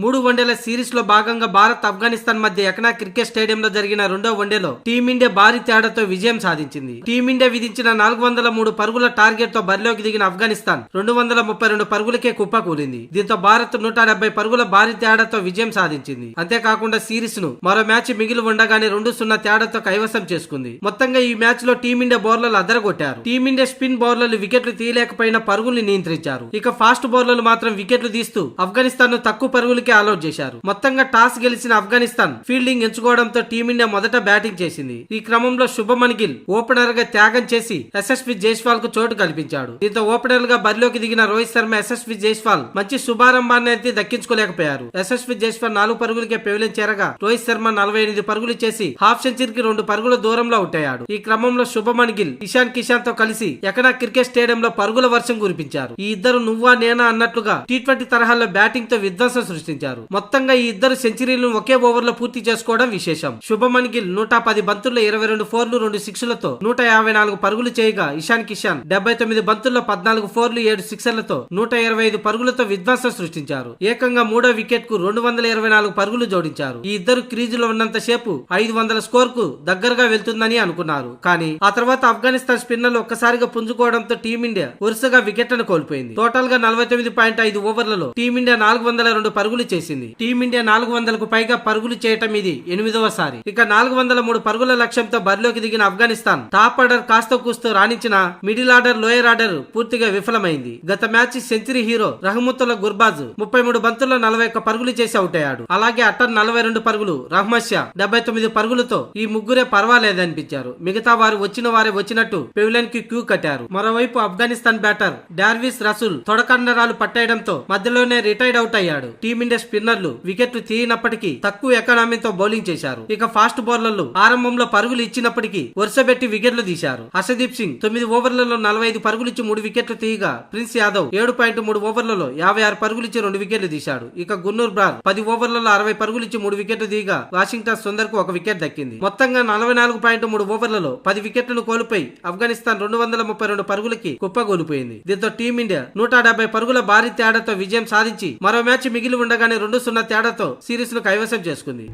3 వన్డేల సిరీస్ లో భాగంగా భారత్ ఆఫ్ఘనిస్తాన్ మధ్య ఎకనా క్రికెట్ స్టేడియంలో జరిగిన రెండో వన్డేలో టీమిండియా భారీ తేడాతో విజయం సాధించింది. టీమిండియా విధించిన 403 పరుగుల టార్గెట్ తో బరిలోకి దిగిన ఆఫ్ఘనిస్తాన్ 232 పరుగులకే కుప్పకూలింది. దీంతో భారత్ 170 పరుగుల భారీ తేడాతో విజయం సాధించింది. అంతేకాకుండా సిరీస్ ను మరో మ్యాచ్ మిగిలి ఉండగానే 2-0 తేడాతో కైవసం చేసుకుంది. మొత్తంగా ఈ మ్యాచ్ లో టీమిండియా బౌలర్లు అదరగొట్టారు. టీమిండియా స్పిన్ బౌలర్లు వికెట్లు తీయలేకపోయినా పరుగుల్ని నియంత్రించారు. ఇక ఫాస్ట్ బౌలర్లు మాత్రం వికెట్లు తీస్తూ ఆఫ్ఘనిస్తాన్ ను తక్కువ పరుగులకే ఆలౌట్ చేశారు. మొత్తంగా టాస్ గెలిచిన ఆఫ్ఘనిస్తాన్ ఫీల్డింగ్ ఎంచుకోవడంతో టీమిండియా మొదట బ్యాటింగ్ చేసింది. ఈ క్రమంలో శుభమన్ గిల్ ఓపెనర్ గా త్యాగం చేసి యశస్వి జైస్వాల్ కు చోటు కల్పించాడు. దీంతో ఓపెనర్ గా బరిలోకి దిగిన రోహిత్ శర్మ, యశస్వి జైస్వాల్ మంచి శుభారంభాన్ని అయితే దక్కించుకోలేకపోయారు. యశస్వి జైస్వాల్ 4 పరుగులకే పెవిలియన్ చేరగా రోహిత్ శర్మ 48 పరుగులు చేసి హాఫ్ సెంచరీకి 2 పరుగుల దూరంలో అవుట్ అయ్యాడు. ఈ క్రమంలో శుభమన్ గిల్ ఇషాన్ కిషాన్ తో కలిసి ఎకనా క్రికెట్ స్టేడియంలో పరుగుల వర్షం కురిపించారు. ఈ ఇద్దరు నువ్వా నేనా అన్నట్లుగా టీ20 తరహాలో బ్యాటింగ్ తో విధ్వంసం సృష్టించారు. మొత్తంగా ఈ ఇద్దరు సెంచరీలను ఒకే ఓవర్ లో పూర్తి చేసుకోవడం విశేషం. శుభమన్ గిల్ 110 బంతుల్లో 22 ఫోర్లు 2 సిక్స్లతో 154 పరుగులు చేయగా ఇషాన్ కిషాన్ 79 బంతుల్లో 14 ఫోర్లు 7 సిక్సర్లతో 125 పరుగులతో విధ్వంసం సృష్టించారు. ఏకంగా మూడో వికెట్ కు 224 పరుగులు జోడించారు. ఈ ఇద్దరు క్రీజులో ఉన్నంత సేపు 500 స్కోర్ కు దగ్గరగా వెళ్తుందని అనుకున్నారు. కానీ ఆ తర్వాత ఆఫ్ఘనిస్తాన్ స్పిన్నర్లు ఒక్కసారిగా పుంజుకోవడంతో టీమిండియా వరుసగా వికెట్లను కోల్పోయింది. టోటల్ గా 49.5 ఓవర్లలో టీమిండియా 402 పరుగులు చేసింది. టీమిండియా 400కు పైగా పరుగులు చేయటం ఇది 8వసారి. ఇక 403 పరుగుల లక్ష్యంతో బరిలోకి దిగిన ఆఫ్ఘనిస్తాన్ టాప్ ఆర్డర్ కాస్త కూస్తూ రాణించిన మిడిల్ ఆర్డర్, లోయర్ ఆర్డర్ పూర్తిగా విఫలమైంది. గత match century hero Rahmatullah Gurbaz 33 బంతుల్లో 41 పరుగులు చేసి అవుట్ అయ్యాడు. అలాగే అట్టన్ 42 పరుగులు, రహ్మద్ షా 79 పరుగులతో ఈ ముగ్గురే పర్వాలేదనిపించారు. మిగతా వారు వచ్చిన వారే వచ్చినట్టు పెవిలియన్ కి క్యూ కట్టారు. మరోవైపు ఆఫ్ఘనిస్తాన్ బ్యాటర్ డార్విస్ రసూల్ తొడకండరాలు పట్టేయడంతో మధ్యలోనే రిటైర్డ్ అవుట్ అయ్యాడు. టీమిండియా స్పిన్నర్లు వికెట్లు తీయనప్పటికీ తక్కువ ఎకానమీతో బౌలింగ్ చేశారు. ఇక ఫాస్ట్ బౌలర్లు ఆరంభంలో పరుగులు ఇచ్చినప్పటికీ వరుసబెట్టి వికెట్లు తీశారు. హర్షదీప్ సింగ్ 9 ఓవర్లలో 45 పరుగులు ఇచ్చి 3 వికెట్లు తీయగా ప్రిన్స్ యాదవ్ 7.3 ఓవర్లలో 56 పరుగులు ఇచ్చి 2 వికెట్లు తీశాడు. ఇక గున్నూర్ బ్రార్ 10 ఓవర్లలో 60 పరుగులు ఇచ్చి 3 వికెట్లు తీయగా వాషింగ్టన్ సుందర్ కు 1 వికెట్ దక్కింది. మొత్తంగా 44.3 ఓవర్లలో 10 వికెట్లను కోల్పోయి ఆఫ్ఘనిస్తాన్ 232 పరుగులకి కుప్పగోలిపోయింది. దీంతో టీమిండియా 170 పరుగుల భారీ తేడాతో విజయం సాధించి మరో మ్యాచ్ మిగిలి ఉండగానే 2-0 తేడాతో సిరీస్ ను కైవసం చేసుకుంది.